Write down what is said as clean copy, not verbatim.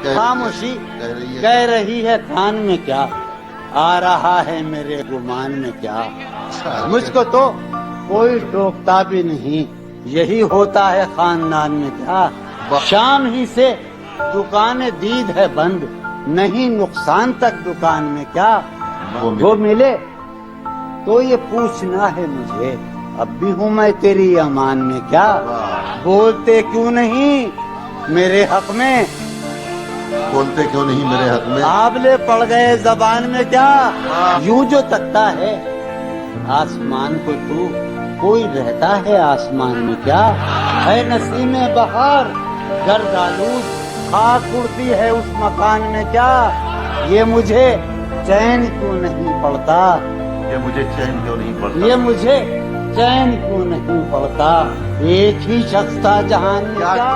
خاموشی کہہ رہی ہے کان میں کیا، آ رہا ہے میرے گمان میں کیا، مجھ کو تو کوئی ٹوکتا بھی نہیں، یہی ہوتا ہے خاندان میں کیا، شام ہی سے دکانیں دید ہے بند، نہیں نقصان تک دکان میں کیا، وہ ملے تو یہ پوچھنا ہے مجھے، اب بھی ہوں میں تیری امان میں کیا، بولتے کیوں نہیں میرے حق میں، بولتے کیوں نہیں میرے حق میں، آبلے پڑ گئے زبان میں کیا، یوں جو تکتا ہے آسمان کو تو کوئی رہتا ہے آسمان میں کیا، ہے نسیم بہار گرد آلود خاک اڑتی ہے اس مکان میں کیا، یہ مجھے چین کیوں نہیں پڑتا، یہ مجھے چین کیوں نہیں پڑتا، یہ مجھے چین کیوں نہیں پڑتا، ایک ہی شخص تھا جہان میں کیا،